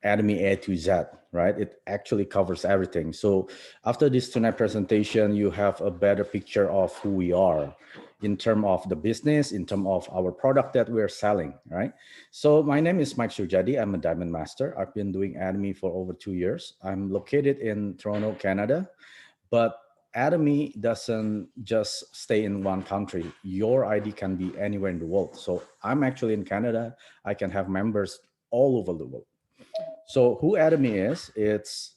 Atomy A to Z, right? It actually covers everything. So after this tonight presentation, you have a better picture of who we are in terms of the business, in terms of our product that we're selling, right? So my name is Mike Surjadi. I'm a diamond master. I've been doing Atomy for over 2 years. I'm located in Toronto, Canada, but Atomy doesn't just stay in one country. Your ID can be anywhere in the world. So I'm actually in Canada. I can have members all over the world. So who Atomy is, it's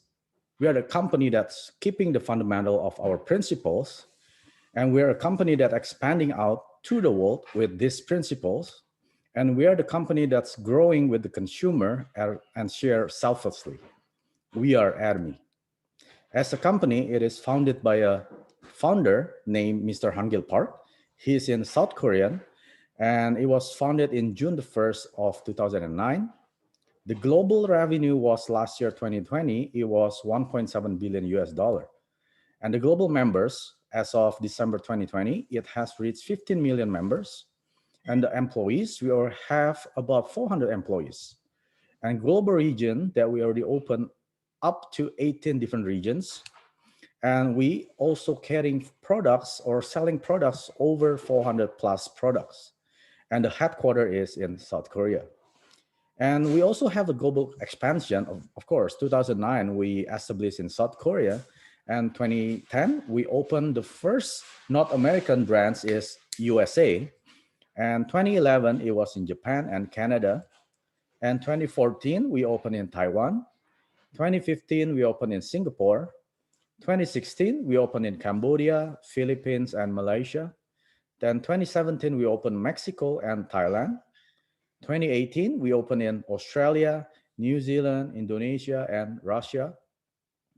we are the company that's keeping the fundamental of our principles, and we're a company that expanding out to the world with these principles, and we are the company that's growing with the consumer and share selflessly. We are Atomy. As a company, it is founded by a founder named Mr. Hangil Park. He's in South Korean, and it was founded in June the 1st of 2009. The global revenue was last year, 2020, it was 1.7 billion US dollar. And the global members, as of December 2020, it has reached 15 million members. And the employees, we have about 400 employees. And global region that we already opened up to 18 different regions. And we also carrying products or selling products over 400 plus products. And the headquarter is in South Korea. And we also have a global expansion. Of course, 2009, we established in South Korea. And 2010, we opened the first North American branch is USA. And 2011, it was in Japan and Canada. And 2014, we opened in Taiwan. 2015, we opened in Singapore. 2016, we opened in Cambodia, Philippines, and Malaysia. Then 2017, we opened Mexico and Thailand. 2018, we opened in Australia, New Zealand, Indonesia, and Russia.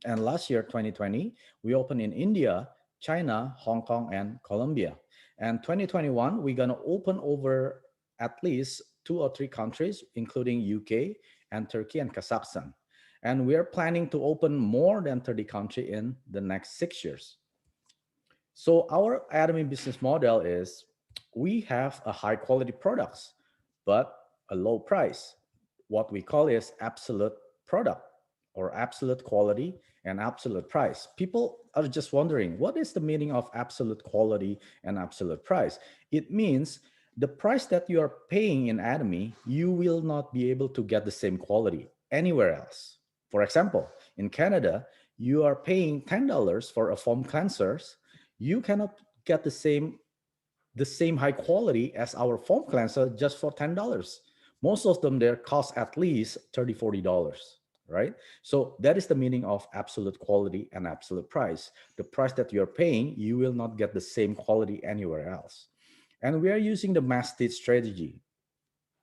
And last year, 2020, we opened in India, China, Hong Kong, and Colombia. And 2021, we're going to open over at least 2 or 3 countries, including UK and Turkey and Kazakhstan. And we are planning to open more than 30 countries in the next 6 years. So our Atomy business model is we have a high quality products, but a low price. What we call is absolute product or absolute quality and absolute price. People are just wondering, what is the meaning of absolute quality and absolute price? It means the price that you are paying in Atomy, you will not be able to get the same quality anywhere else. For example, in Canada, you are paying $10 for a foam cleansers. You cannot get the same high quality as our foam cleanser just for $10. Most of them there cost at least $30, $40, right? So that is the meaning of absolute quality and absolute price. The price that you're paying, you will not get the same quality anywhere else. And we are using the mass state strategy.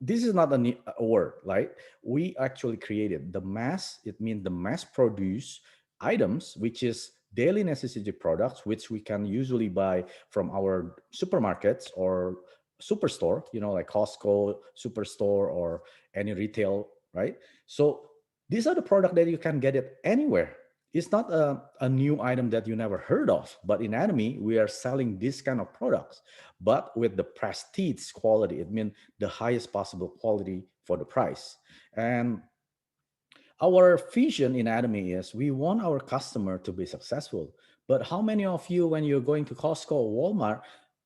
This is not a word, right? We actually created the mass. It means the mass produce items, which is daily necessity products, which we can usually buy from our supermarkets or superstore, like Costco, superstore, or any retail, right? So these are the products that you can get it anywhere. It's not a new item that you never heard of, but in Atomy, we are selling this kind of products, but with the prestige quality. It means the highest possible quality for the price. And our vision in Atomy is we want our customer to be successful. But how many of you, when you're going to Costco or Walmart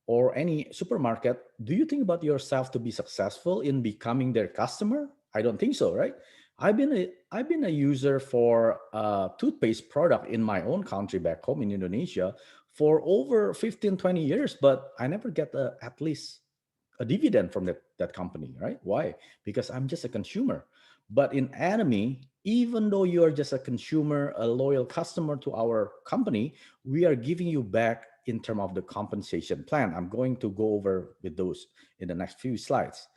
or any supermarket, do you think about yourself to be successful in becoming their customer? I don't think so, right? I've been a user for a toothpaste product in my own country back home in Indonesia for over 15, 20 years, but I never get at least a dividend from that company, right? Why? Because I'm just a consumer. But in Atomy, even though you are just a consumer, a loyal customer to our company, we are giving you back in terms of the compensation plan. I'm going to go over with those in the next few slides.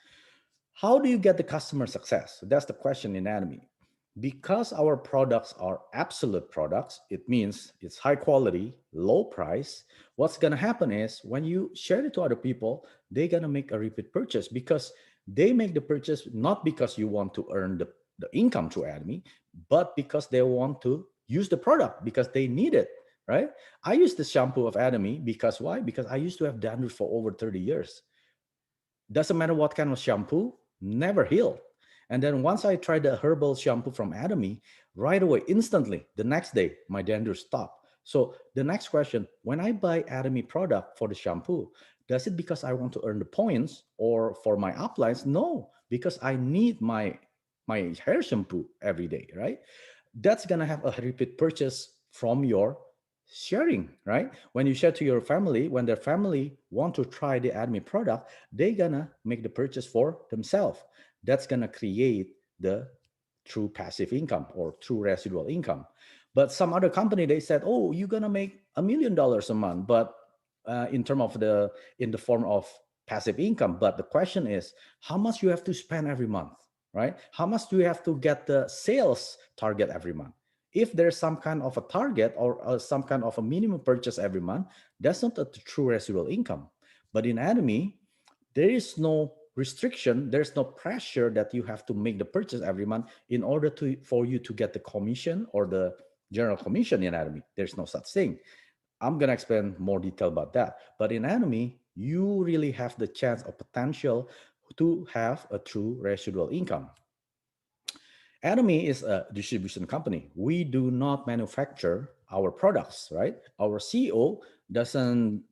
How do you get the customer success? That's the question in Atomy. Because our products are absolute products, it means it's high quality, low price. What's going to happen is when you share it to other people, they're going to make a repeat purchase because they make the purchase not because you want to earn the income through Atomy, but because they want to use the product because they need it, right? I use the shampoo of Atomy because why? Because I used to have dandruff for over 30 years. Doesn't matter what kind of shampoo, never healed. And then once I tried the herbal shampoo from Atomy, right away, instantly, the next day, my dandruff stopped. So the next question, when I buy Atomy product for the shampoo, does it because I want to earn the points or for my uplines? No, because I need my hair shampoo every day, right? That's gonna have a repeat purchase from your sharing, right? When you share to your family, when their family want to try the Admi product, they gonna make the purchase for themselves. That's gonna create the true passive income or true residual income. But some other company they said, oh, you're gonna make $1 million a month, but in term of the in the form of passive income. But the question is, how much you have to spend every month, right? How much do you have to get the sales target every month? If there's some kind of a target or some kind of a minimum purchase every month, that's not a true residual income. But in Atomy, there is no restriction, there's no pressure that you have to make the purchase every month in order to for you to get the commission or the general commission in Atomy. There's no such thing. I'm going to explain more detail about that. But in Atomy, you really have the chance or potential to have a true residual income. Atomy is a distribution company. We do not manufacture our products, right? Our CEO doesn't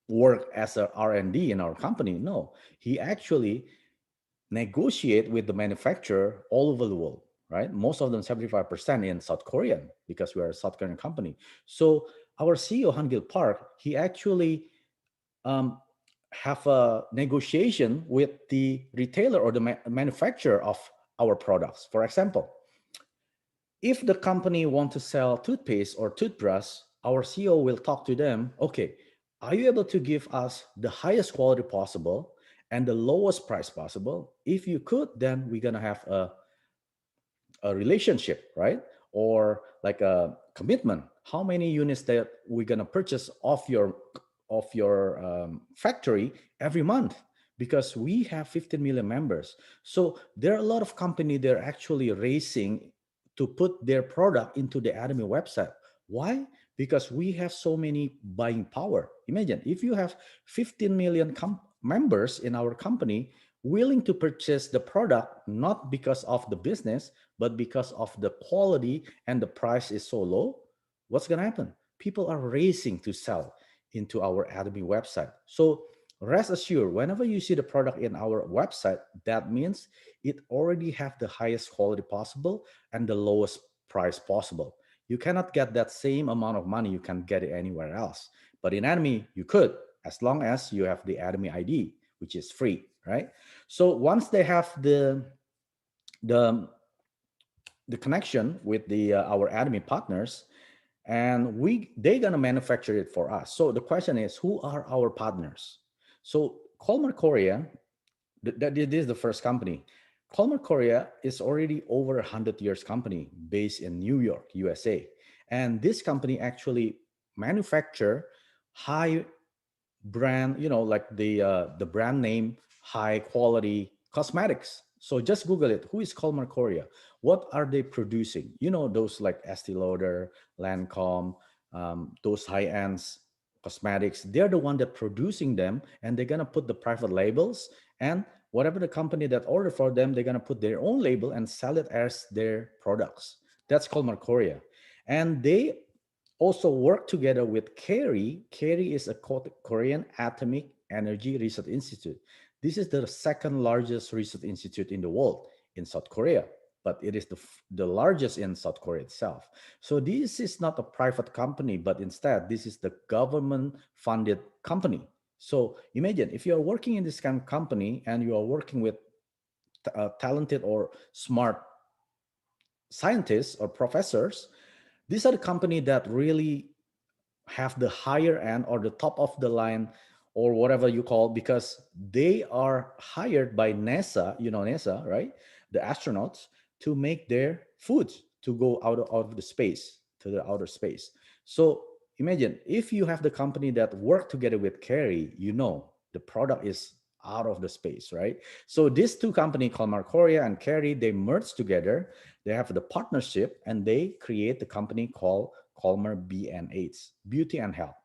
work as a R&D in our company. No, he actually negotiate with the manufacturer all over the world, right? Most of them 75% in South Korean because we are a South Korean company. So our CEO Hangil Park, he actually um, have a negotiation with the retailer or the manufacturer of our products. For example, if the company want to sell toothpaste or toothbrush, our CEO will talk to them. Okay, are you able to give us the highest quality possible and the lowest price possible? If you could, then we're gonna have a relationship, right? Or like a commitment. How many units that we're gonna purchase off your factory every month? Because we have 15 million members. So there are a lot of companies they're actually racing to put their product into the Atomy website. Why? Because we have so many buying power. Imagine if you have 15 million members in our company willing to purchase the product not because of the business but because of the quality and the price is so low, what's going to happen? People are racing to sell into our Atomy website. So rest assured, whenever you see the product in our website, that means it already have the highest quality possible and the lowest price possible. You cannot get that same amount of money you can get it anywhere else. But in Atomy, you could, as long as you have the Atomy ID, which is free, right? So once they have the the connection with the our Atomy partners, and we they're gonna manufacture it for us. So the question is, who are our partners? So Colmar Korea, this is the first company. Colmar Korea is already over 100 years company based in New York, USA, and this company actually manufacture high brand, like the brand name, high quality cosmetics. So just Google it. Who is Colmar Korea? What are they producing? Those like Estee Lauder, Lancome, those high ends cosmetics. They're the one that producing them, and they're gonna put the private labels, and whatever the company that order for them, they're gonna put their own label and sell it as their products. That's Colmar Korea, and they also work together with CARI. CARI is a Korean Atomic Energy Research Institute. This is the second largest research institute in the world in South Korea, but it is the largest in South Korea itself. So this is not a private company, but instead this is the government funded company. So imagine if you are working in this kind of company and you are working with talented or smart scientists or professors, these are the company that really have the higher end or the top of the line or whatever you call, because they are hired by NASA, NASA, right? The astronauts to make their foods to go out of the space to the outer space. So imagine if you have the company that work together with Carrie, the product is out of the space, right? So these two companies called Marcoria and Carrie, they merge together. They have the partnership and they create the company called Colmar B&H, Beauty and Health.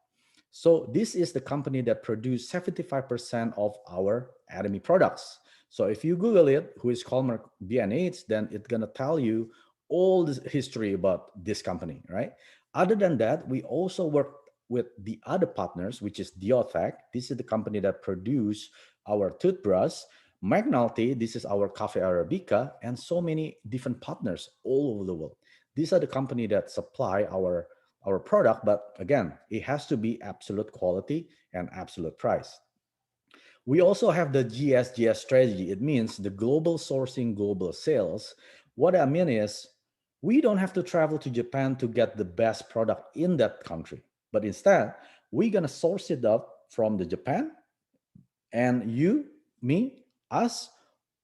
So this is the company that produce 75% of our Atomy products. So if you Google it, who is Colmark BNH, then it's gonna tell you all this history about this company, right? Other than that, we also work with the other partners, which is Diotech. This is the company that produce our toothbrush. McNulty, this is our Cafe Arabica, and so many different partners all over the world. These are the company that supply our product, but again, it has to be absolute quality and absolute price. We also have the GSGS strategy. It means the global sourcing, global sales. What I mean is, we don't have to travel to Japan to get the best product in that country, but instead, we're gonna source it up from the Japan, and you, me, us,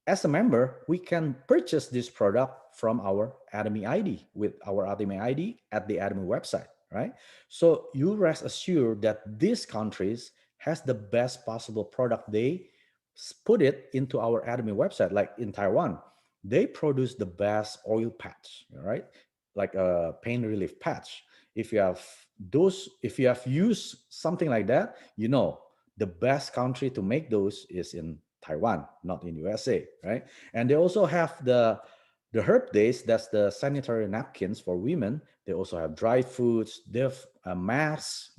as a member, we can purchase this product from our Atomy ID with our Atomy ID at the Atomy website, right? So you rest assured that these countries has the best possible product. They put it into our Atomy website, like in Taiwan, they produce the best oil patch, right? Like a pain relief patch. If you have if you have used something like that, the best country to make those is in Taiwan, not in USA, right? And they also have the herb days. That's the sanitary napkins for women. They also have dry foods. They have masks.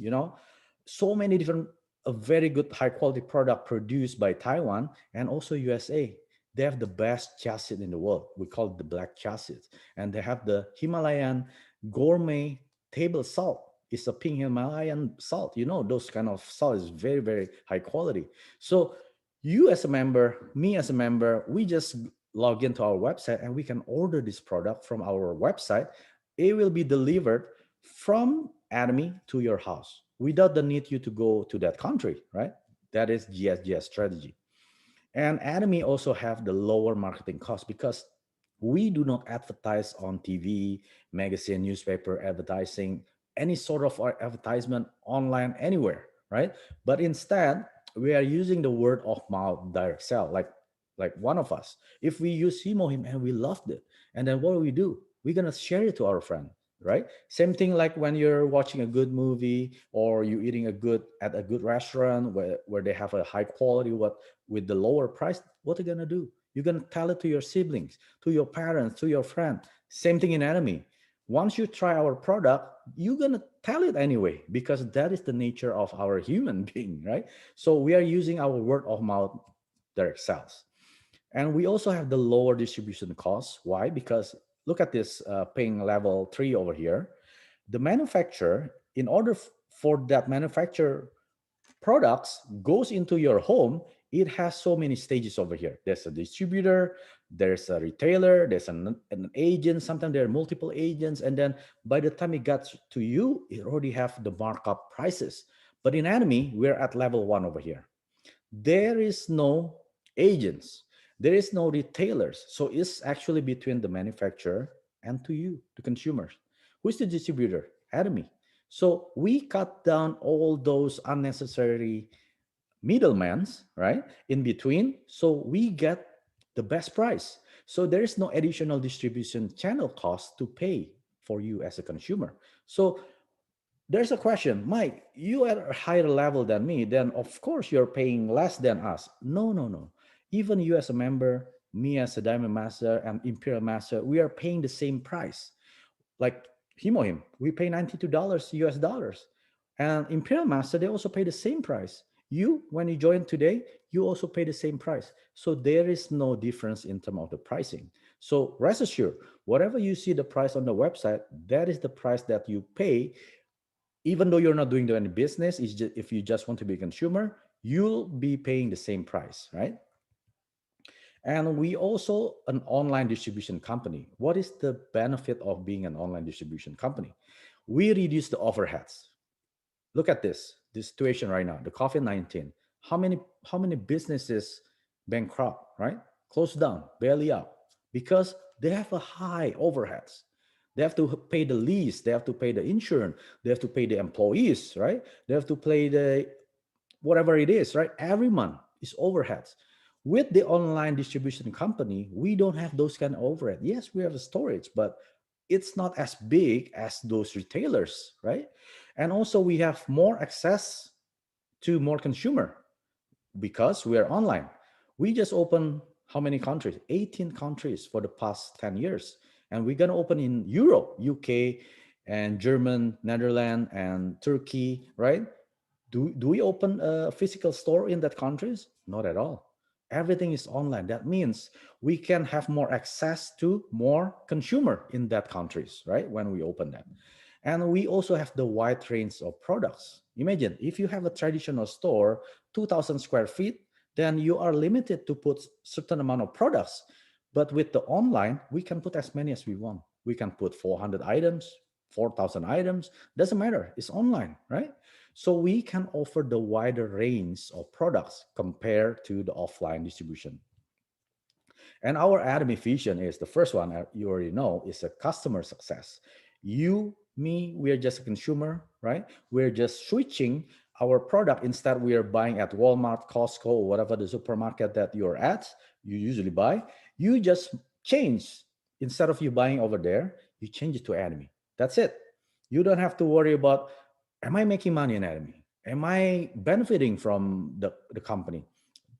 So many different, a very good high quality product produced by Taiwan and also USA. They have the best chassis in the world. We call it the black chassis, and they have the Himalayan gourmet table salt. It's a pink Himalayan salt. Those kind of salt is very, very high quality. So you as a member, me as a member, we just log into our website and we can order this product from our website. It will be delivered from Atomy to your house without the need you to go to that country, right? That is GSGS strategy. And Atomy also have the lower marketing cost because we do not advertise on TV, magazine, newspaper, advertising, any sort of advertisement online anywhere, right? But instead, we are using the word of mouth direct sell, like one of us. If we use Him and we loved it, and then what do? We're gonna share it to our friend, right? Same thing like when you're watching a good movie or you eating at a good restaurant where they have a high quality what with the lower price. What are you gonna do? You're gonna tell it to your siblings, to your parents, to your friend. Same thing in Atomy. Once you try our product, you're gonna tell it anyway because that is the nature of our human being, right? So we are using our word of mouth direct sales. And we also have the lower distribution costs. Why? Because look at this paying level 3 over here. The manufacturer, in order for that manufacturer products goes into your home, it has so many stages over here. There's a distributor, there's a retailer, there's an agent. Sometimes there are multiple agents, and then by the time it gets to you, it already have the markup prices. But in Atomy, we're at level 1 over here. There is no agents, there is no retailers, so it's actually between the manufacturer and to you, the consumers. Who's the distributor? Atomy. So we cut down all those unnecessary middlemen, right, in between, so we get the best price. So there is no additional distribution channel cost to pay for you as a consumer. So there's a question, Mike, you are at a higher level than me, then of course you're paying less than us. No, no, no. Even you as a member, me as a Diamond Master and Imperial Master, we are paying the same price. Like Himohim, we pay $92 US dollars. And Imperial Master, they also pay the same price. You, when you join today, you also pay the same price. So there is no difference in terms of the pricing. So rest assured, whatever you see the price on the website, that is the price that you pay. Even though you're not doing any business, it's just, if you just want to be a consumer, you'll be paying the same price, right? And we also an online distribution company. What is the benefit of being an online distribution company? We reduce the overheads. Look at this situation right now, the COVID-19. How many businesses bankrupt, right? Closed down, barely up, because they have a high overheads. They have to pay the lease, they have to pay the insurance, they have to pay the employees, right? They have to pay the whatever it is, right? Every month is overheads. With the online distribution company, we don't have those kind of overhead. Yes, we have a storage, but it's not as big as those retailers, right? And also we have more access to more consumer because we are online. We just open How many countries? 18 countries for the past 10 years. And we're going to open in Europe, UK, and German, Netherlands, and Turkey, right? Do we open a physical store in that countries? Not at all. Everything is online. That means we can have more access to more consumer in that countries, right? When we open them. And we also have the wide range of products. Imagine if you have a traditional store, 2,000 square feet, then you are limited to put certain amount of products. But with the online, we can put as many as we want. We can put 400 items, 4,000 items, doesn't matter. It's online, right? So we can offer the wider range of products compared to the offline distribution. And our Atomy vision is the first one, you already know, is a customer success. You, me, we're just a consumer, right? We're just switching our product. Instead, we are buying at Walmart, Costco, or whatever the supermarket that you're at, you usually buy. You just change. Instead of you buying over there, you change it to Atomy. That's it. You don't have to worry about, am I making money in Atomy? Am I benefiting from the company?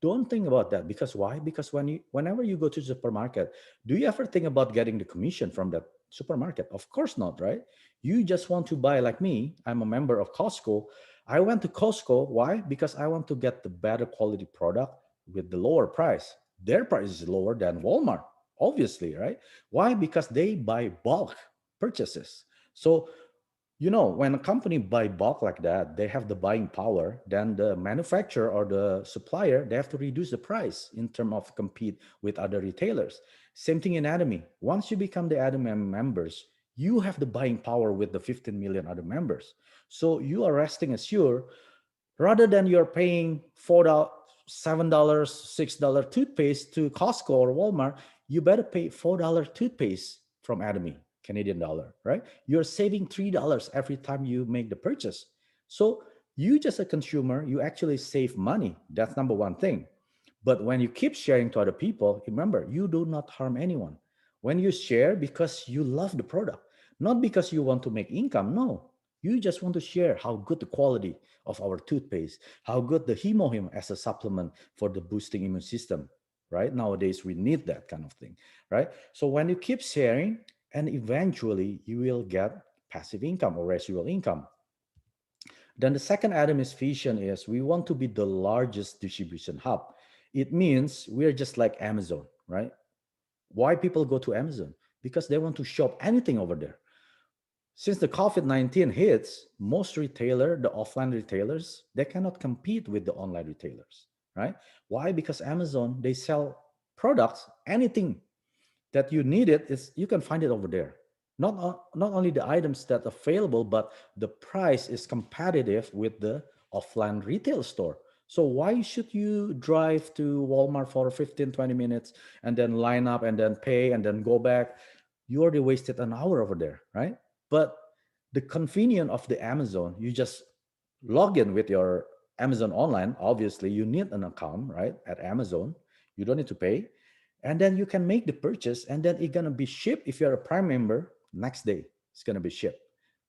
Don't think about that, because why? Because whenever you go to the supermarket, do you ever think about getting the commission from that supermarket? Of course not, right? You just want to buy. Like me, I'm a member of Costco. I went to Costco. Why? Because I want to get the better quality product with the lower price. Their price is lower than Walmart, obviously, right? Why? Because they buy bulk purchases. So when a company buy bulk like that, they have the buying power. Then the manufacturer or the supplier, they have to reduce the price in terms of compete with other retailers. Same thing in Atomy. Once you become the Atomy members, you have the buying power with the 15 million other members. So you are resting assured, rather than you're paying $4, $7, $6 toothpaste to Costco or Walmart, you better pay $4 toothpaste from Atomy, Canadian dollar, right? You're saving $3 every time you make the purchase. So you, just a consumer, you actually save money. That's number one thing. But when you keep sharing to other people, remember, you do not harm anyone. When you share, because you love the product, not because you want to make income. No, you just want to share how good the quality of our toothpaste, how good the hemohim as a supplement for the boosting immune system, right? Nowadays, we need that kind of thing, right? So when you keep sharing, and eventually you will get passive income or residual income. Then the second item is vision is we want to be the largest distribution hub. It means we're just like Amazon, right? Why people go to Amazon? Because they want to shop anything over there. Since the COVID-19 hits, most retailer, the offline retailers, they cannot compete with the online retailers, right? Why? Because Amazon, they sell products, anything that you need it is you can find it over there. Not only the items that are available, but the price is competitive with the offline retail store. So why should you drive to Walmart for 15, 20 minutes and then line up and then pay and then go back? You already wasted an hour over there, right? But the convenience of the Amazon, you just log in with your Amazon online. Obviously, you need an account, right? At Amazon, you don't need to pay, and then you can make the purchase, and then it's gonna be shipped. If you're a Prime member, next day it's gonna be shipped.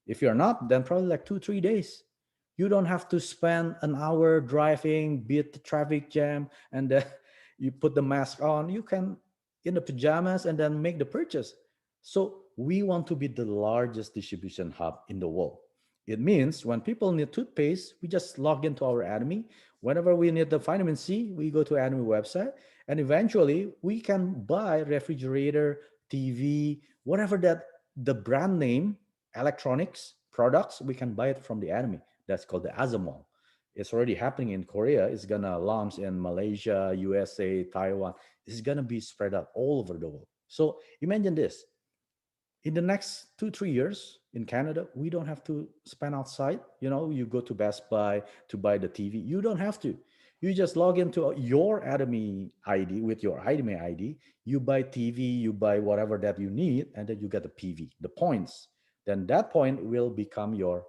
If you're not, then probably like 2 3 days. You don't have to spend an hour driving, beat the traffic jam, and then you put the mask on. You can in the pajamas and then make the purchase. So we want to be the largest distribution hub in the world. It means when people need toothpaste, we just log into our Atomy. Whenever we need the vitamin C, we go to Atomy website, and eventually we can buy refrigerator, TV, whatever that the brand name, electronics products, we can buy it from the Atomy. That's called the Azamol. It's already happening in Korea. It's gonna launch in Malaysia, USA, Taiwan. It's gonna be spread out all over the world. So imagine this: in the next 2 3 years in Canada, we don't have to spend outside. You go to Best Buy to buy the TV. You don't have to. You just log into your Atomy ID with your Atomy ID. You buy TV, you buy whatever that you need, and then you get the PV, the points. Then that point will become your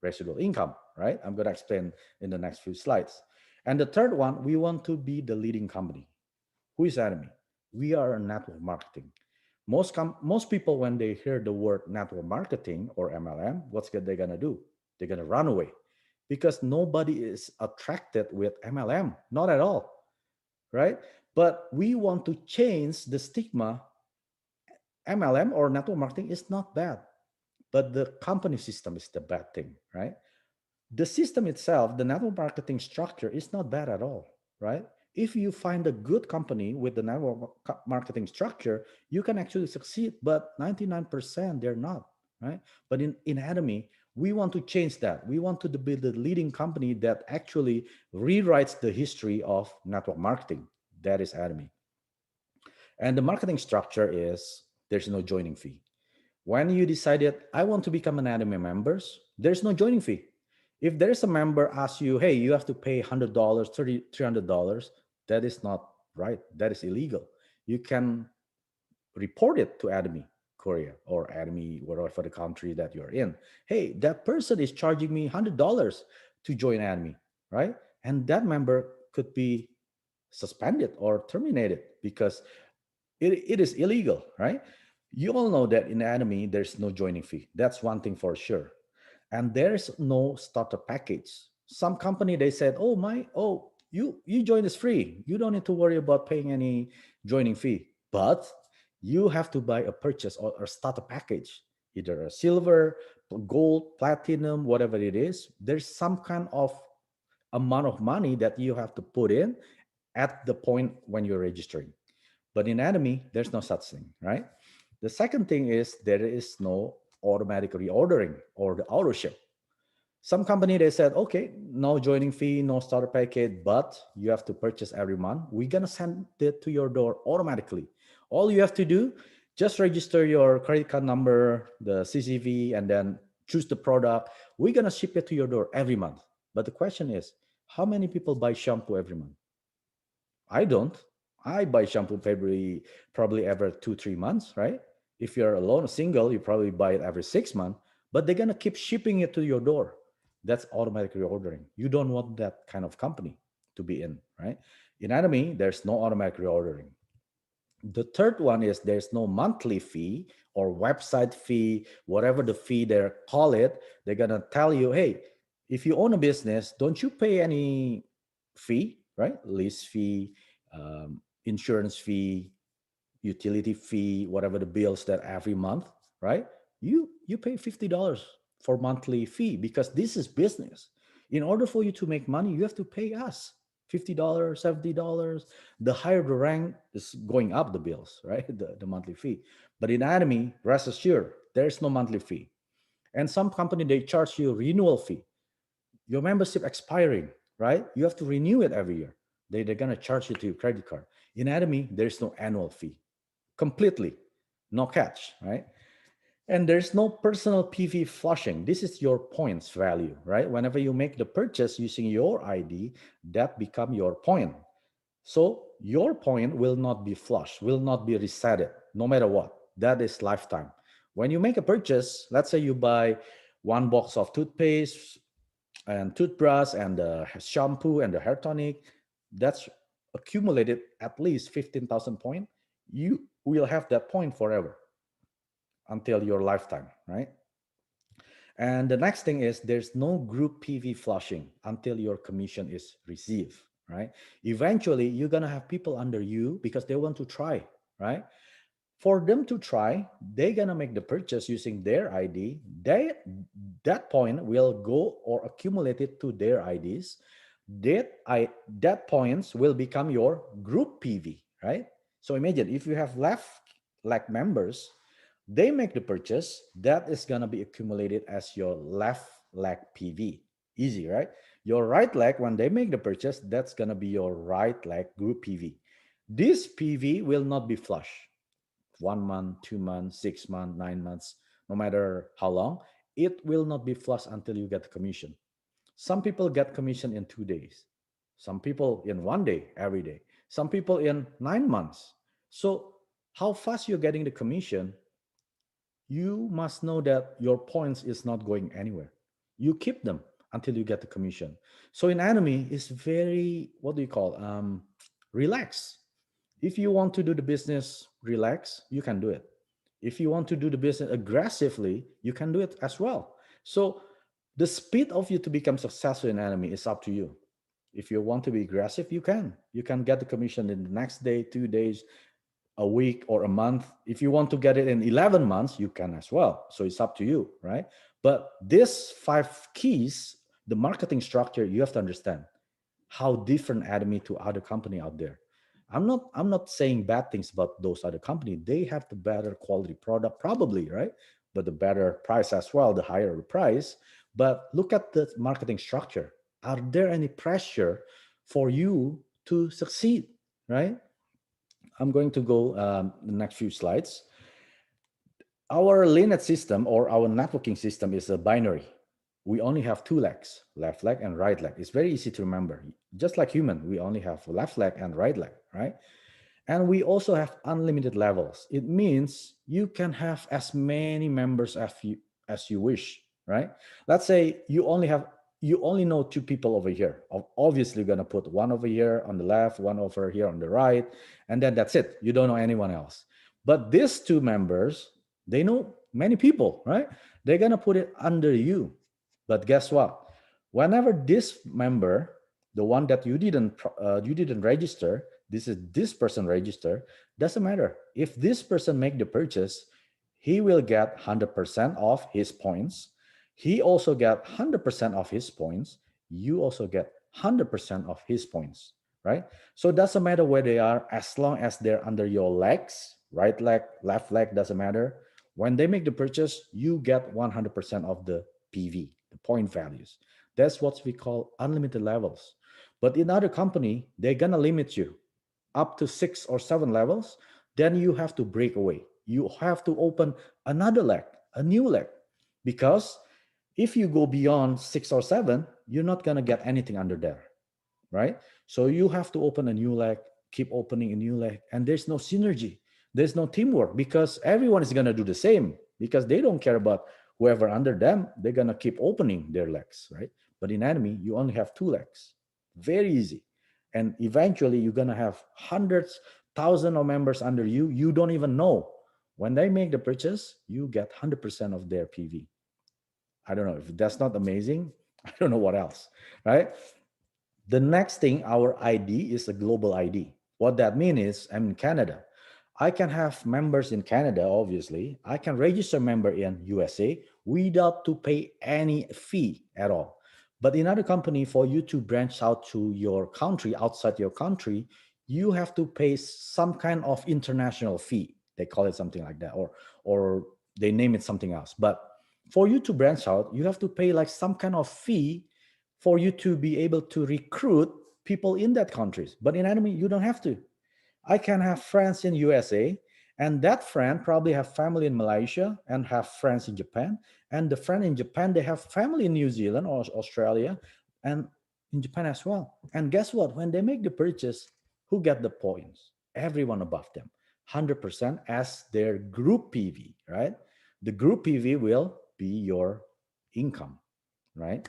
residual income, right? I'm going to explain in the next few slides. And the third one, we want to be the leading company. Who is Atomy? We are a network marketing. Most people, when they hear the word network marketing or MLM, what's they gonna do? They're gonna run away, because nobody is attracted with MLM, not at all, right? But we want to change the stigma. MLM or network marketing is not bad, but the company system is the bad thing, right? The system itself, the network marketing structure is not bad at all, right? If you find a good company with the marketing structure, you can actually succeed, but 99% they're not, right? But in Atomy, we want to change that. We want to be the leading company that actually rewrites the history of network marketing. That is Atomy. And the marketing structure is there's no joining fee. When you decided I want to become an Atomy members, there's no joining fee. If there is a member asks you, hey, you have to pay $100, $300, that is not right. That is illegal. You can report it to Atomy Korea or Atomy, whatever the country that you're in. Hey, that person is charging me $100 to join Atomy, right? And that member could be suspended or terminated because it is illegal, right? You all know that in Atomy, there's no joining fee. That's one thing for sure. And there's no starter package. Some company they said, you join is free. You don't need to worry about paying any joining fee. But you have to buy a purchase or a starter package, either a silver, gold, platinum, whatever it is. There's some kind of amount of money that you have to put in at the point when you're registering. But in Atomy, there's no such thing, right? The second thing is there is no automatic reordering or the auto ship. Some company they said, okay, no joining fee, no starter package, but you have to purchase every month. We're gonna send it to your door automatically. All you have to do, just register your credit card number, the CCV, and then choose the product. We're gonna ship it to your door every month. But the question is, how many people buy shampoo every month? I don't. I buy shampoo probably every 2, 3 months, right? If you're alone, single, you probably buy it every 6 months, but they're gonna keep shipping it to your door. That's automatic reordering. You don't want that kind of company to be in, right? In Atomy, there's no automatic reordering. The third one is there's no monthly fee or website fee, whatever the fee they call it. They're gonna tell you, hey, if you own a business, don't you pay any fee, right? Lease fee, insurance fee, utility fee, whatever the bills that every month, right? You pay $50 for monthly fee because this is business. In order for you to make money, you have to pay us $50, $70. The higher the rank is going up the bills, right? The monthly fee. But in Atomy, rest assured, there is no monthly fee. And some company they charge you renewal fee. Your membership expiring, right? You have to renew it every year. They're gonna charge you to your credit card. In Atomy, there's no annual fee completely, no catch, right? And there's no personal PV flushing. This is your points value, right? Whenever you make the purchase using your ID, that become your point. So your point will not be flushed, will not be resetted, no matter what. That is lifetime. When you make a purchase, let's say you buy one box of toothpaste and toothbrush and the shampoo and the hair tonic, that's accumulated at least 15,000 points. You will have that point forever until your lifetime, right? And the next thing is there's no group PV flushing until your commission is received, right? Eventually, you're gonna have people under you because they want to try, right? For them to try, they're gonna make the purchase using their ID. That point will go or accumulate it to their IDs. That points will become your group PV, right? So imagine if you have left like members, they make the purchase, that is gonna be accumulated as your left leg PV. Easy, right? Your right leg, when they make the purchase, that's gonna be your right leg group PV. This PV will not be flush 1 month, 2 months, 6 months, 9 months, no matter how long, it will not be flushed until you get the commission. Some people get commission in 2 days, some people in one day, every day, some people in 9 months. So, how fast you're getting the commission, you must know that your points is not going anywhere. You keep them until you get the commission. So, in Atomy, it's very, what do you call, relax. If you want to do the business relax, you can do it. If you want to do the business aggressively, you can do it as well. So the speed of you to become successful in Atomy is up to you. If you want to be aggressive, you can. You can get the commission in the next day, 2 days, a week, or a month. If you want to get it in 11 months, you can as well. So it's up to you, right? But this five keys, the marketing structure, you have to understand how different Atomy to other company out there. I'm not saying bad things about those other company. They have the better quality product, probably, right? But the better price as well, the higher the price. But look at the marketing structure. Are there any pressure for you to succeed, right? I'm going to go the next few slides. Our Linux system or our networking system is a binary. We only have two legs, left leg and right leg. It's very easy to remember. Just like human, we only have left leg and right leg, right? And we also have unlimited levels. It means you can have as many members as you wish, right? Let's say you only know two people over here. Obviously, you're gonna put one over here on the left, one over here on the right, and then that's it. You don't know anyone else. But these two members, they know many people, right? They're gonna put it under you. But guess what? Whenever this member, the one that you didn't register, this person register, doesn't matter. If this person make the purchase, he will get 100% of his points. He also get 100% of his points. You also get 100% of his points, right? So it doesn't matter where they are, as long as they're under your legs, right leg, left leg, doesn't matter. When they make the purchase, you get 100% of the PV, the point values. That's what we call unlimited levels. But in other company, they're gonna limit you up to 6 or 7 levels. Then you have to break away. You have to open another leg, a new leg, because if you go beyond 6 or 7, you're not gonna get anything under there, right? So you have to open a new leg, keep opening a new leg, and there's no synergy. There's no teamwork because everyone is gonna do the same because they don't care about whoever under them. They're gonna keep opening their legs, right? But in Enemy, you only have two legs. Very easy. And eventually you're gonna have hundreds, thousands of members under you. You don't even know. When they make the purchase, you get 100% of their PV. I don't know if that's not amazing. I don't know what else, right? The next thing, our ID is a global ID. What that means is I'm in Canada. I can have members in Canada, obviously. I can register member in USA without to pay any fee at all. But in other company, for you to branch out to your country, outside your country, you have to pay some kind of international fee. They call it something like that, or they name it something else. But for you to branch out, you have to pay like some kind of fee for you to be able to recruit people in that countries. But in Enemy, you don't have to. I can have friends in USA, and that friend probably have family in Malaysia and have friends in Japan. And the friend in Japan, they have family in New Zealand or Australia and in Japan as well. And guess what? When they make the purchase, who get the points? Everyone above them. 100% as their group PV, right? The group PV will be your income, right?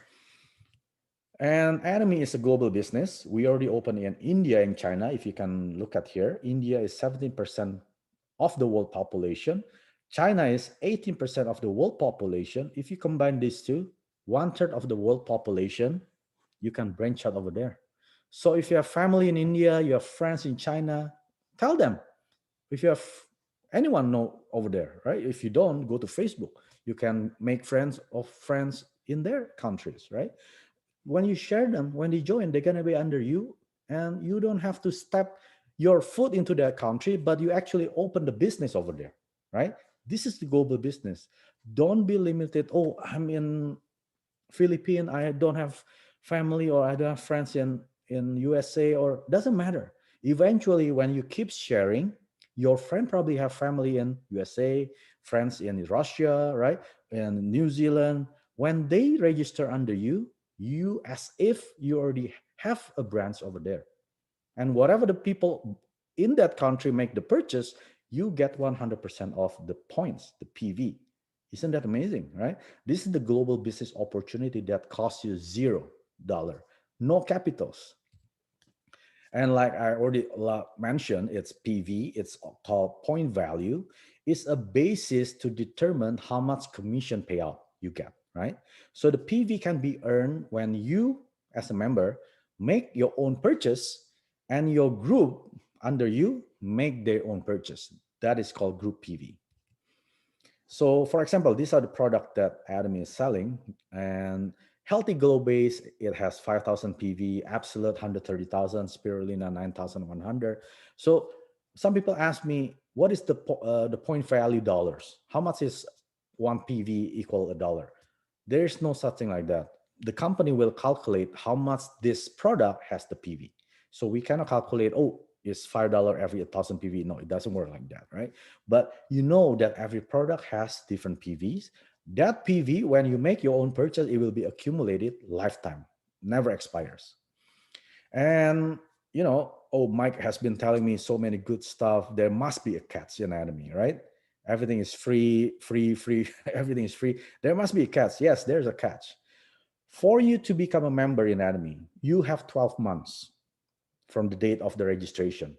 And Atomy is a global business. We already opened in India and China. If you can look at here, India is 17% of the world population. China is 18% of the world population. If you combine these two, 1/3 of the world population, you can branch out over there. So if you have family in India, you have friends in China, tell them. If you have anyone know over there, right? If you don't, go to Facebook. You can make friends of friends in their countries, right? When you share them, when they join, they're gonna be under you, and you don't have to step your foot into their country, but you actually open the business over there, right? This is the global business. Don't be limited. Oh, I'm in Philippine. I don't have family or I don't have friends in USA or doesn't matter. Eventually, when you keep sharing, your friend probably have family in USA, friends in Russia, right? And New Zealand. When they register under you, you as if you already have a branch over there. And whatever the people in that country make the purchase, you get 100% of the points, the PV. Isn't that amazing, right? This is the global business opportunity that costs you $0, no capitals. And like I already mentioned, it's PV, it's called point value. It's a basis to determine how much commission payout you get, right? So the PV can be earned when you, as a member, make your own purchase, and your group under you make their own purchase. That is called group PV. So, for example, these are the product that Atomy is selling, and Healthy Glow Base, it has 5,000 PV, Absolute 130,000, Spirulina 9,100. So, some people ask me, what is the point value dollars? How much is one PV equal a dollar? There is no such thing like that. The company will calculate how much this product has the PV. So we cannot calculate, oh, it's $5 every 1,000 PV. No, it doesn't work like that, right? But you know that every product has different PVs. That PV, when you make your own purchase, it will be accumulated lifetime, never expires. And oh, Mike has been telling me so many good stuff. There must be a catch in Atomy, right? Everything is free, free, free. Everything is free. There must be a catch. Yes, there's a catch. For you to become a member in Atomy, you have 12 months from the date of the registration.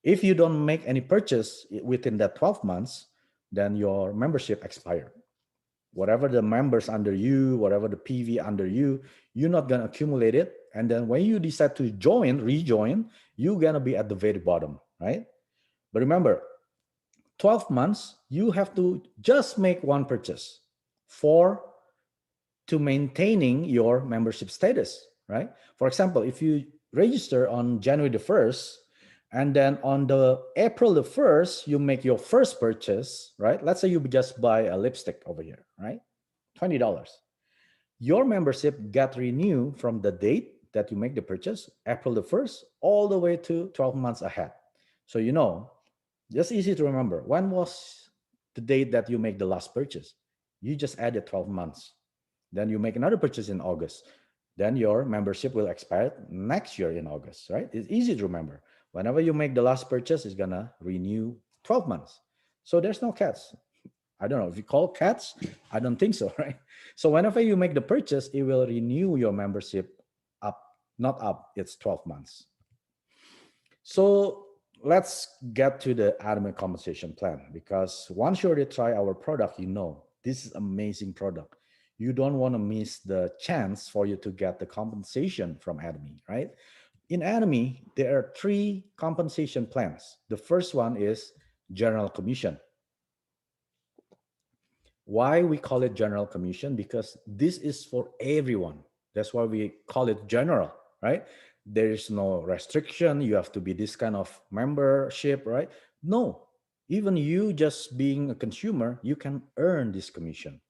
If you don't make any purchase within that 12 months, then your membership expired. Whatever the members under you, whatever the PV under you, you're not going to accumulate it. And then when you decide to rejoin, you're going to be at the very bottom, right? But remember, 12 months, you have to just make one purchase for to maintaining your membership status, right? For example, if you register on January the 1st, and then on the April the 1st, you make your first purchase, right? Let's say you just buy a lipstick over here, right? $20. Your membership got renewed from the date that you make the purchase, April the 1st, all the way to 12 months ahead. So just easy to remember. When was the date that you make the last purchase? You just added 12 months. Then you make another purchase in August. Then your membership will expire next year in August, right? It's easy to remember. Whenever you make the last purchase, it's gonna renew 12 months. So there's no catch. I don't know if you call cats. I don't think so, right? So whenever you make the purchase, it will renew your membership up, not up. It's 12 months. So let's get to the Atomy compensation plan, because once you already try our product, this is amazing product. You don't want to miss the chance for you to get the compensation from Atomy, right? In Atomy, there are three compensation plans. The first one is general commission. Why we call it general commission? Because this is for everyone. That's why we call it general, right? There is no restriction. You have to be this kind of membership, right? No, even you just being a consumer, you can earn this commission.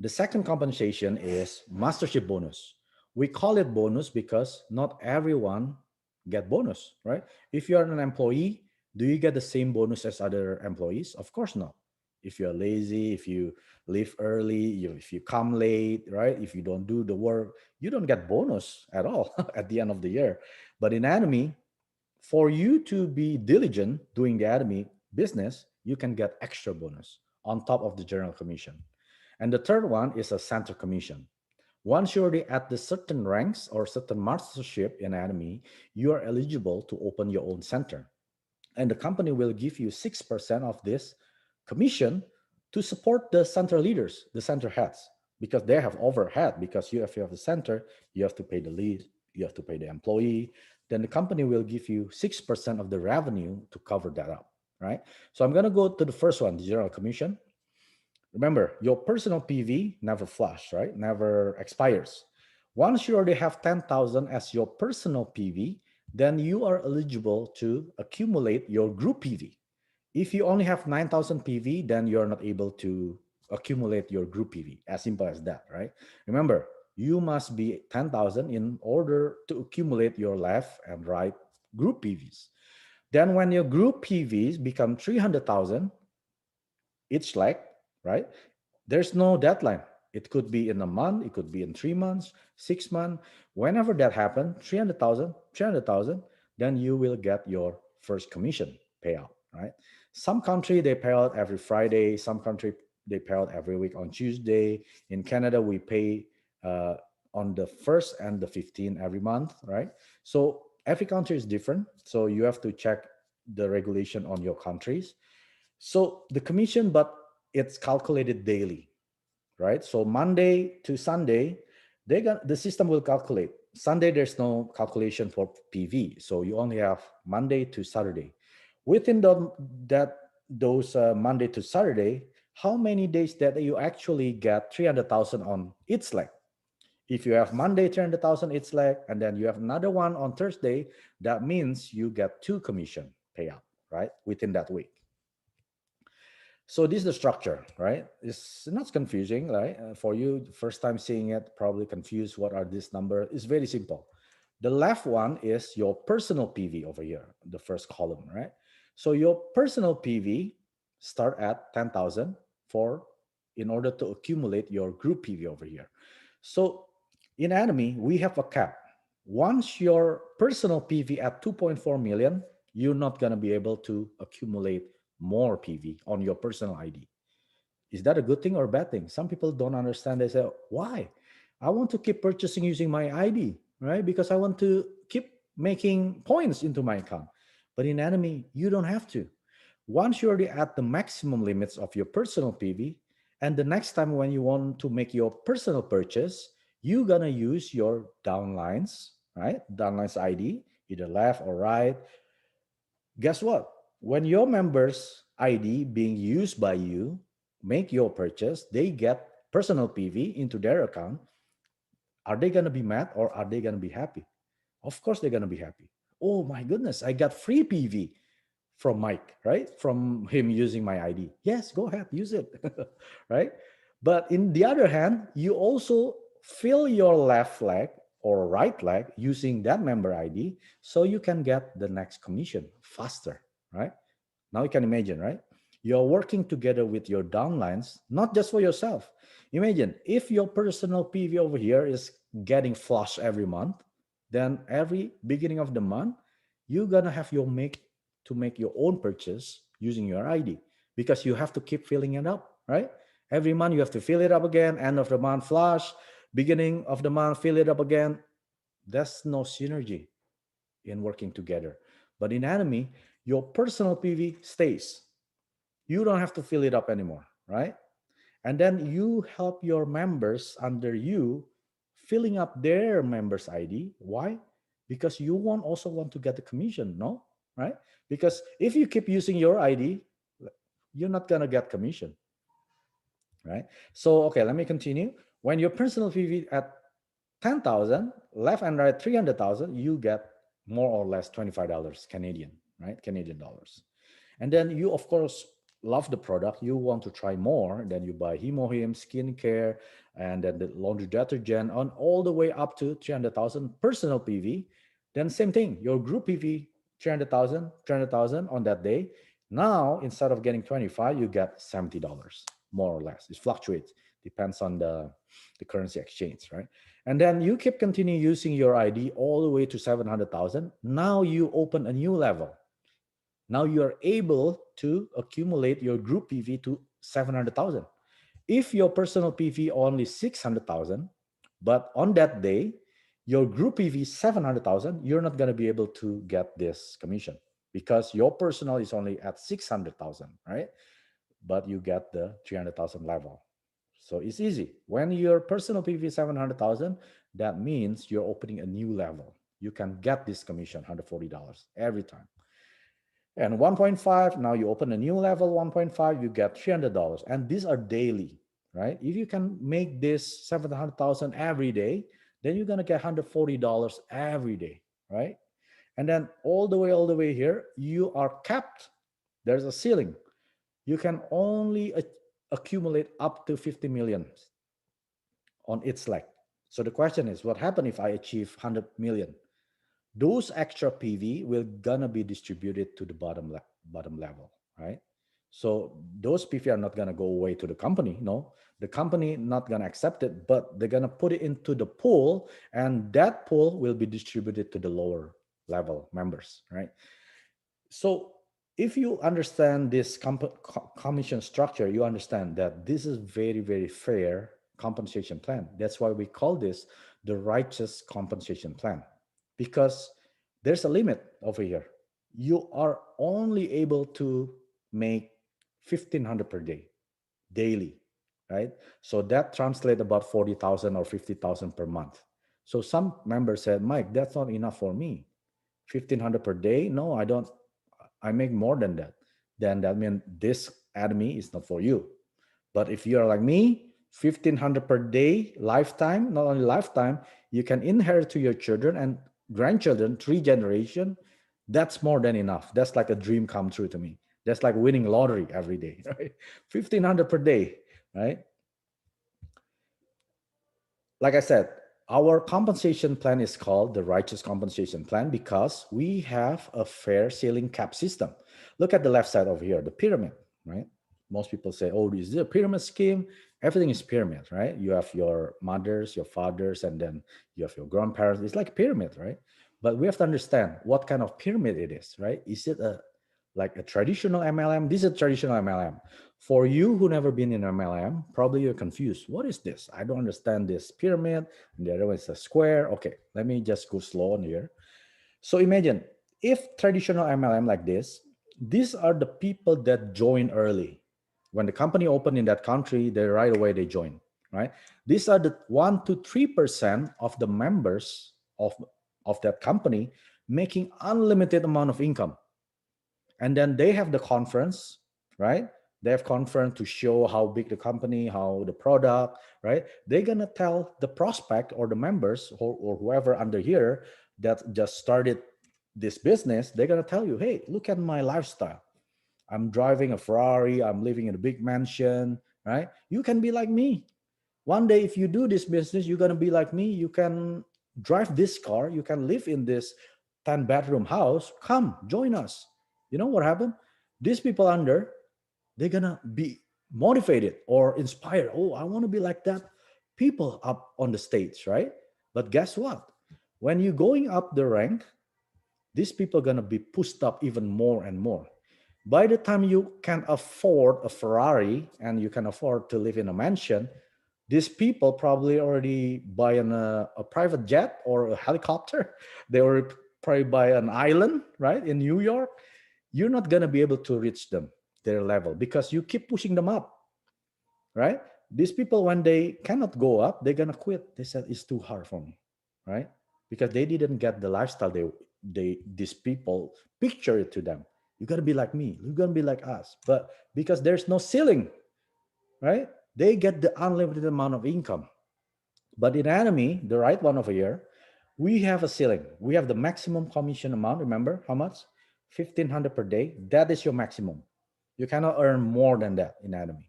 The second compensation is mastership bonus. We call it bonus because not everyone get bonus, right? If you're an employee, do you get the same bonus as other employees? Of course not. If you're lazy, if you leave early, if you come late, right? If you don't do the work, you don't get bonus at all at the end of the year. But in Atomy, for you to be diligent doing the Atomy business, you can get extra bonus on top of the general commission. And the third one is a center commission. Once you're already at the certain ranks or certain mastership in Atomy, you are eligible to open your own center. And the company will give you 6% of this commission to support the center leaders, the center heads, because they have overhead. Because if you have the center, you have to pay the lead, you have to pay the employee. Then the company will give you 6% of the revenue to cover that up, right? So I'm going to go to the first one, the general commission. Remember, your personal PV never flush, right? Never expires. Once you already have 10,000 as your personal PV, then you are eligible to accumulate your group PV. If you only have 9,000 PV, then you're not able to accumulate your group PV. As simple as that, right? Remember, you must be 10,000 in order to accumulate your left and right group PVs. Then when your group PVs become 300,000 each leg, right? There's no deadline. It could be in a month, it could be in 3 months, 6 months. Whenever that happens, 300,000, then you will get your first commission payout, right? Some country they pay out every Friday. Some country they pay out every week on Tuesday. In Canada, we pay on the 1st and the 15th every month, right? So every country is different. So you have to check the regulation on your countries. So the commission, but it's calculated daily, right? So Monday to Sunday, The system will calculate. Sunday, there's no calculation for PV, so you only have Monday to Saturday. Within that those Monday to Saturday, how many days that you actually get 300,000 on each leg? If you have Monday 300,000 each leg, and then you have another one on Thursday, that means you get two commission payout, right, within that week. So this is the structure, right? It's not confusing, right? For you, first time seeing it, probably confused. What are these numbers? It's very simple. The left one is your personal PV over here, the first column, right? So your personal PV start at 10,000 for in order to accumulate your group PV over here. So in Atomy, we have a cap. Once your personal PV at 2.4 million, you're not going to be able to accumulate more PV on your personal ID. Is that a good thing or a bad thing? Some people don't understand. They say, why? I want to keep purchasing using my ID, right? Because I want to keep making points into my account. But in Atomy, you don't have to. Once you're already at the maximum limits of your personal PV, and the next time when you want to make your personal purchase, you're gonna use your downlines, right? Downlines ID, either left or right. Guess what? When your members' ID being used by you make your purchase, they get personal PV into their account. Are they gonna be mad or are they gonna be happy? Of course they're gonna be happy. Oh my goodness, I got free PV from Mike, right? From him using my ID. Yes, go ahead, use it, right? But in the other hand, you also fill your left leg or right leg using that member ID so you can get the next commission faster, right? Now you can imagine, right? You're working together with your downlines, not just for yourself. Imagine if your personal PV over here is getting flush every month, then every beginning of the month, you're gonna have your make to make your own purchase using your ID because you have to keep filling it up, right? Every month you have to fill it up again, end of the month flush, beginning of the month fill it up again. There's no synergy in working together. But in Atomy, your personal PV stays. You don't have to fill it up anymore, right? And then you help your members under you filling up their members ID. Why? Because you want also want to get the commission, no? Right? Because if you keep using your ID, you're not gonna get commission, right? So okay, let me continue. When your personal PV at 10,000, left and right 300,000, you get more or less $25 Canadian, right? Canadian dollars. And then you, of course, love the product. You want to try more. Then you buy Hemohim, skincare, and then the laundry detergent, on all the way up to 300,000 personal PV. Then same thing, your group PV, 300,000 on that day. Now, instead of getting 25, you get $70, more or less. It fluctuates, depends on the currency exchange, right? And then you keep continue using your ID all the way to 700,000. Now you open a new level. Now you are able to accumulate your group PV to 700,000. If your personal PV only 600,000, but on that day, your group PV 700,000, you're not going to be able to get this commission because your personal is only at 600,000, right? But you get the 300,000 level. So it's easy. When your personal PV is 700,000, that means you're opening a new level. You can get this commission, $140 every time. And 1.5, now you open a new level, 1.5, you get $300. And these are daily, right? If you can make this 700,000 every day, then you're going to get $140 every day, right? And then all the way here, you are capped. There's a ceiling. You can only accumulate up to 50 million on its leg. So the question is, what happens if I achieve 100 million? Those extra PV will gonna be distributed to the bottom level, right? So those PV are not gonna go away to the company. No, the company not gonna accept it, but they're gonna put it into the pool, and that pool will be distributed to the lower level members, right? So if you understand this commission structure, you understand that this is very fair compensation plan. That's why we call this the righteous compensation plan, because there's a limit over here. You are only able to make 1,500 per day daily, right? So that translates about 40,000 or 50,000 per month. So some members said, Mike, that's not enough for me. 1,500 per day? No, I don't. I make more than that. Then that means this Atomy is not for you. But if you are like me, 1,500 per day, lifetime, not only lifetime, you can inherit to your children and grandchildren, three generation. That's more than enough. That's like a dream come true to me. That's like winning lottery every day, right? 1,500 per day, right? Like I said, our compensation plan is called the righteous compensation plan because we have a fair ceiling cap system. Look at the left side over here, the pyramid, right? Most people say, oh, is this a pyramid scheme? Everything is pyramid, right? You have your mothers, your fathers, and then you have your grandparents. It's like a pyramid, right? But we have to understand what kind of pyramid it is, right? Is it a like a traditional MLM? This is a traditional MLM. For you who never been in MLM, probably you're confused. What is this? I don't understand this pyramid. And the other one is a square. Okay, let me just go slow on here. So imagine if traditional MLM like this, these are the people that join early. When the company opened in that country, they right away they join, right? These are the 1 to 3% of the members of that company making unlimited amount of income, and then they have the conference, right? They have conference to show how big the company, how the product, right? They're gonna tell the prospect or the members or whoever under here that just started this business. They're gonna tell you, hey, look at my lifestyle. I'm driving a Ferrari, I'm living in a big mansion, right? You can be like me. One day, if you do this business, you're gonna be like me. You can drive this car, you can live in this 10-bedroom house. Come, join us. You know what happened? These people under, they're gonna be motivated or inspired. Oh, I want to be like that people up on the stage, right? But guess what? When you're going up the rank, these people are gonna be pushed up even more and more. By the time you can afford a Ferrari and you can afford to live in a mansion, these people probably already buy a private jet or a helicopter. They already probably buy an island, right, in New York. You're not going to be able to reach them, their level, because you keep pushing them up, right? These people, when they cannot go up, they're going to quit. They said, it's too hard for me, right? Because they didn't get the lifestyle these people picture it to them. You got to be like me. You're going to be like us. But because there's no ceiling, right? They get the unlimited amount of income. But in Atomy, the right one over here, we have a ceiling. We have the maximum commission amount. Remember how much? 1,500 per day. That is your maximum. You cannot earn more than that in Atomy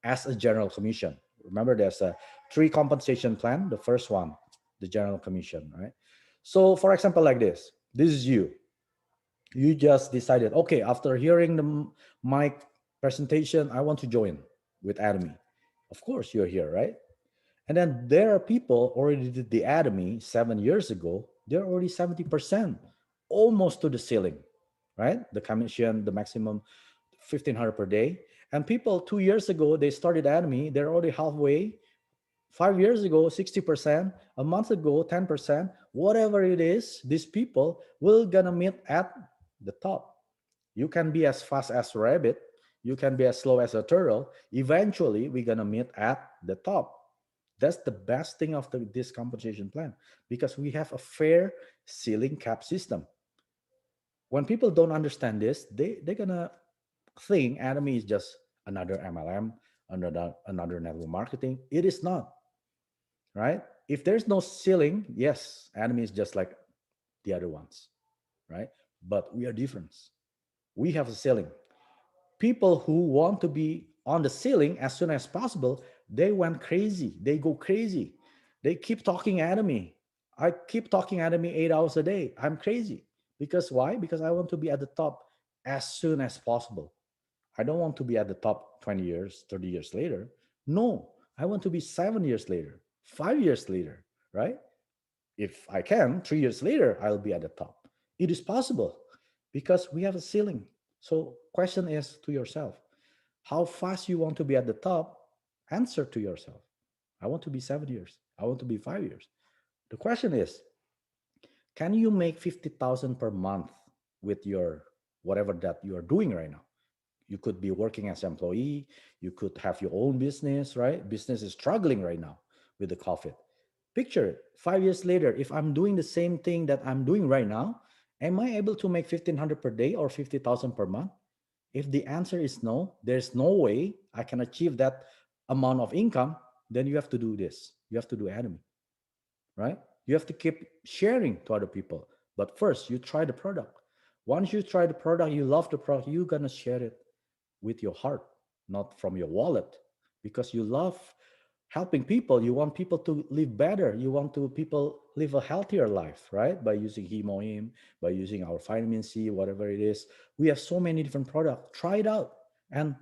as a general commission. Remember, there's a three compensation plan. The first one, the general commission, right? So, for example, like this. This is you. You just decided, okay, after hearing my presentation, I want to join with Atomy. Of course, you're here, right? And then there are people already did the Atomy 7 years ago. They're already 70%, almost to the ceiling, right? The commission, the maximum 1,500 per day. And people 2 years ago, they started Atomy. They're already halfway. 5 years ago, 60%. A month ago, 10%. Whatever it is, these people will gonna meet at the top. You can be as fast as a rabbit. You can be as slow as a turtle. Eventually, we're gonna meet at the top. That's the best thing of this compensation plan because we have a fair ceiling cap system. When people don't understand this, they're gonna think Atomy is just another MLM, another network marketing. It is not, right? If there's no ceiling, yes, Atomy is just like the other ones, right? But we are different. We have a ceiling. People who want to be on the ceiling as soon as possible, they went crazy. They go crazy. They keep talking at me. I keep talking at me 8 hours a day. I'm crazy. Because why? Because I want to be at the top as soon as possible. I don't want to be at the top 20 years, 30 years later. No, I want to be 7 years later, 5 years later, right? If I can, 3 years later, I'll be at the top. It is possible because we have a ceiling. So, question is to yourself, how fast you want to be at the top? Answer to yourself. I want to be 7 years. I want to be 5 years. The question is, can you make 50,000 per month with your whatever that you are doing right now? You could be working as employee. You could have your own business, right? Business is struggling right now with the COVID. Picture it. 5 years later, if I'm doing the same thing that I'm doing right now, am I able to make 1,500 per day or 50,000 per month? If the answer is no, there's no way I can achieve that amount of income, then you have to do this. You have to do Atomy, right? You have to keep sharing to other people. But first, you try the product. Once you try the product, you love the product, you're going to share it with your heart, not from your wallet, because you love helping people. You want people to live better. You want to people live a healthier life, right? By using Hemohim, by using our vitamin C, whatever it is. We have so many different products. Try it out and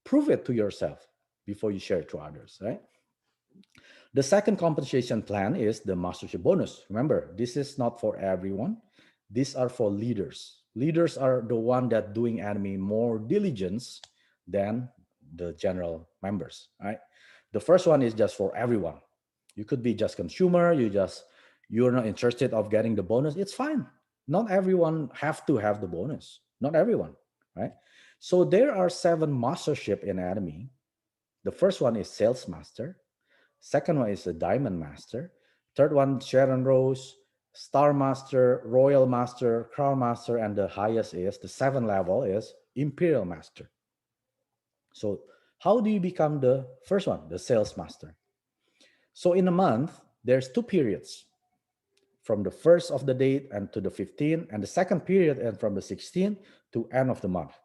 prove it to yourself before you share it to others, right? The second compensation plan is the mastership bonus. Remember, this is not for everyone. These are for leaders. Leaders are the one that doing Atomy more diligence than the general members, right? The first one is just for everyone. You could be just consumer, you're not interested of getting the bonus. It's fine. Not everyone have to have the bonus. Not everyone, right? So there are 7 mastership in Atomy. The first one is sales master. Second one is a Diamond Master. Third one, Sharon Rose, Star Master, Royal Master, Crown Master, and the highest is the 7th level is Imperial Master. So, how do you become the first one, the Sales Master? So, in a month, there's 2 periods from the first of the date and to the 15th, and the second period and from the 16th to end of the month.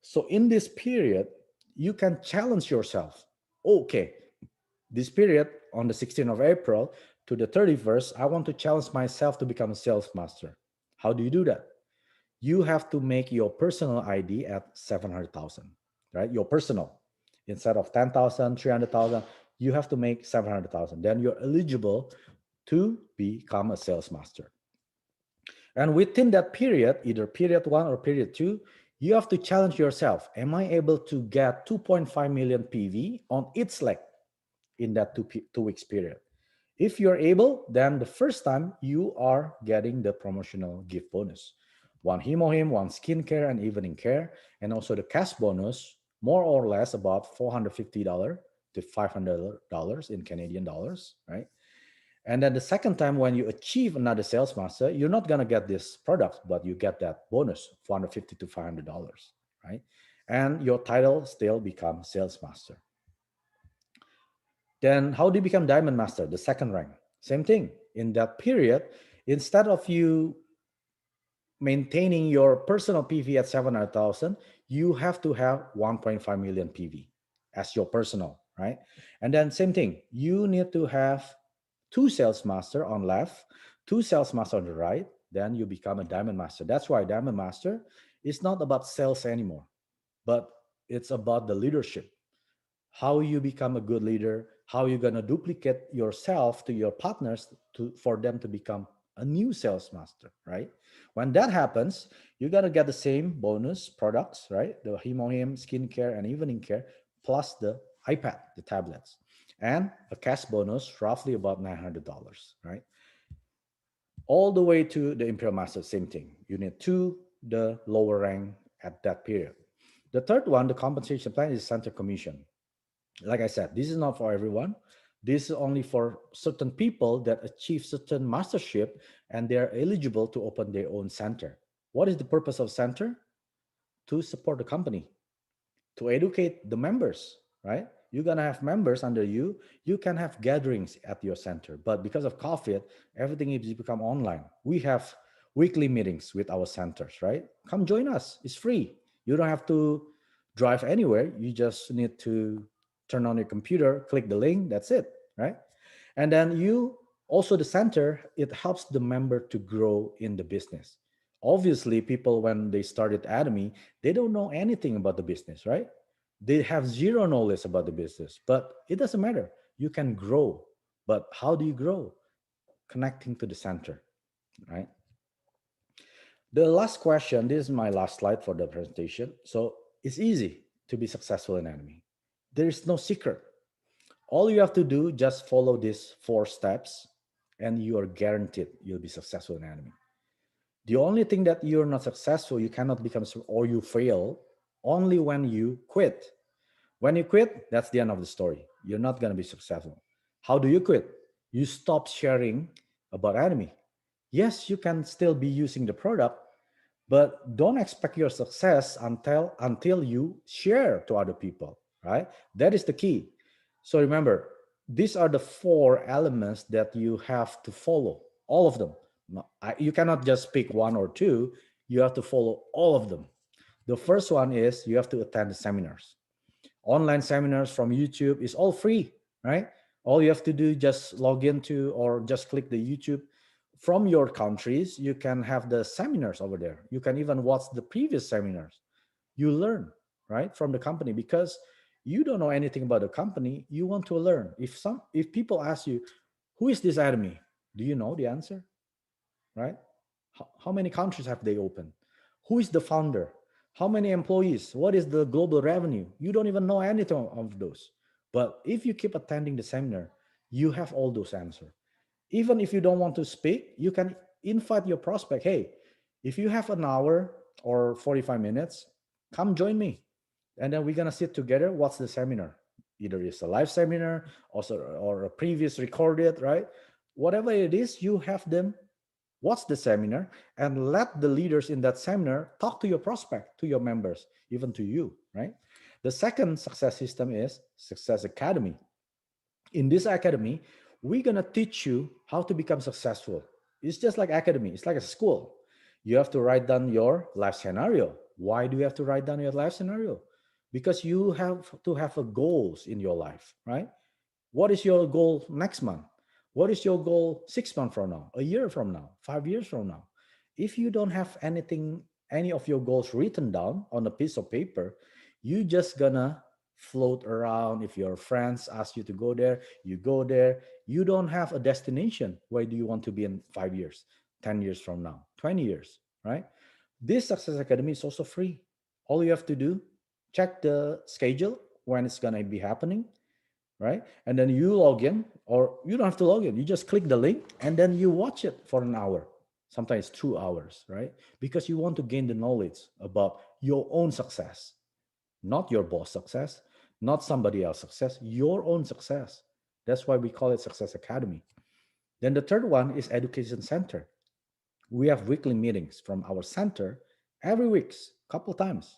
So, in this period, you can challenge yourself. Okay, this period on the 16th of April to the 31st, I want to challenge myself to become a sales master. How do you do that? You have to make your personal ID at 700,000, right? Your personal. Instead of 10,000, 300,000, you have to make 700,000. Then you're eligible to become a sales master. And within that period, either period 1 or period 2, you have to challenge yourself. Am I able to get 2.5 million PV on each leg in that 2 weeks period? If you're able, then the first time you are getting the promotional gift bonus. 1 Hemohim, 1 skincare and evening care, and also the cash bonus, more or less about $450 to $500 in Canadian dollars, right? And then the second time when you achieve another sales master, you're not gonna get this product, but you get that bonus, $450 to $500, right? And your title still becomes sales master. Then how do you become Diamond Master, the second rank? Same thing. In that period, instead of you maintaining your personal PV at 700,000, you have to have 1.5 million PV as your personal, right? And then same thing, you need to have 2 sales master on left, 2 sales master on the right, then you become a Diamond Master. That's why Diamond Master is not about sales anymore, but it's about the leadership, how you become a good leader, how you're going to duplicate yourself to your partners for them to become a new sales master, right? When that happens, you're going to get the same bonus products, right? The Hemohim, skincare, and evening care, plus the iPad, the tablets, and a cash bonus, roughly about $900, right? All the way to the Imperial Master, same thing. You need 2, the lower rank at that period. The third one, the compensation plan, is center commission. Like I said, this is not for everyone. This is only for certain people that achieve certain mastership and they're eligible to open their own center. What is the purpose of center? To support the company, to educate the members, right? You're gonna have members under you. You can have gatherings at your center, but because of COVID, everything is become online. We have weekly meetings with our centers, right? Come join us. It's free. You don't have to drive anywhere. You just need to turn on your computer, click the link. That's it, right? And then you also the center. It helps the member to grow in the business. Obviously, people when they started Atomy, they don't know anything about the business, right? They have zero knowledge about the business, but it doesn't matter. You can grow. But how do you grow? Connecting to the center, right? The last question, this is my last slide for the presentation. So it's easy to be successful in Atomy. There is no secret. All you have to do, just follow these 4 steps and you are guaranteed you'll be successful in Atomy. The only thing that you're not successful, you cannot become, or you fail, Only when you quit. When you quit, that's the end of the story. You're not going to be successful. How do you quit? You stop sharing about Atomy. Yes, you can still be using the product, but don't expect your success until you share to other people, right? That is the key. So remember, these are the four elements that you have to follow, all of them. You cannot just pick one or two, you have to follow all of them. The first one is you have to attend the seminars. Online seminars from YouTube is all free, right? All you have to do just log into or just click the YouTube from your countries. You can have the seminars over there. You can even watch the previous seminars. You learn, right, from the company because you don't know anything about the company. You want to learn. If people ask you, who is this Atomy? Do you know the answer? Right? How many countries have they opened? Who is the founder? How many employees? What is the global revenue? You don't even know anything of those. But if you keep attending the seminar, you have all those answers. Even if you don't want to speak, you can invite your prospect. Hey, if you have an hour or 45 minutes, come join me. And then we're going to sit together. What's the seminar? Either it's a live seminar or a previous recorded, right? Whatever it is, you have them watch the seminar and let the leaders in that seminar talk to your prospect, to your members, even to you, right? The second success system is Success Academy. In this academy, we're going to teach you how to become successful. It's just like academy, it's like a school. You have to write down your life scenario. Why do you have to write down your life scenario? Because you have to have a goals in your life, right? What is your goal next month? What is your goal 6 months from now, a year from now, 5 years from now? If you don't have any of your goals written down on a piece of paper, you just gonna float around. If your friends ask you to go there, you go there. You don't have a destination. Where do you want to be in 5 years, 10 years from now, 20 years, right? This Success Academy is also free. All you have to do, check the schedule when it's gonna be happening, right? And then you log in, or you don't have to log in. You just click the link and then you watch it for an hour, sometimes 2 hours, right? Because you want to gain the knowledge about your own success, not your boss success, not somebody else's success, your own success. That's why we call it Success Academy. Then the third one is Education Center. We have weekly meetings from our center every week, couple times.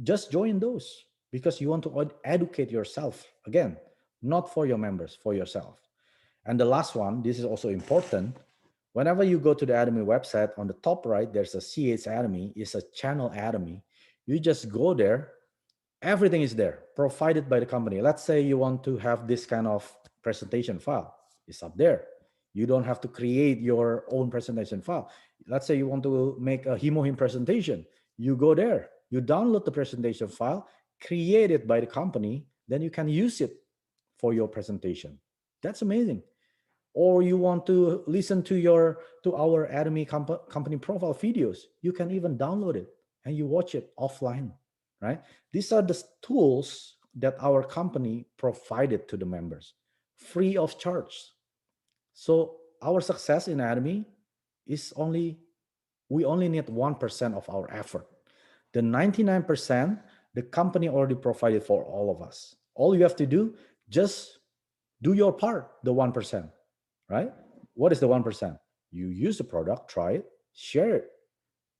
Just join those because you want to educate yourself again, not for your members, for yourself. And the last one, this is also important. Whenever you go to the Atomy website, on the top right, there's a CH Atomy, it's a channel Atomy. You just go there, everything is there, provided by the company. Let's say you want to have this kind of presentation file, it's up there. You don't have to create your own presentation file. Let's say you want to make a HemoHim presentation. You go there, you download the presentation file, create it by the company, then you can use it for your presentation. That's amazing. Or you want to listen to our Atomy company profile videos, you can even download it and you watch it offline, right? These are the tools that our company provided to the members free of charge. So our success in Atomy is only we only need 1% of our effort. The 99%, the company already provided for all of us. All you have to do, just do your part, the 1%, right? What is the 1%? You use the product, try it, share it,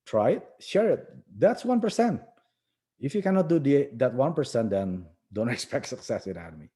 try it, share it. That's 1%. If you cannot do that 1%, then don't expect success in Atomy.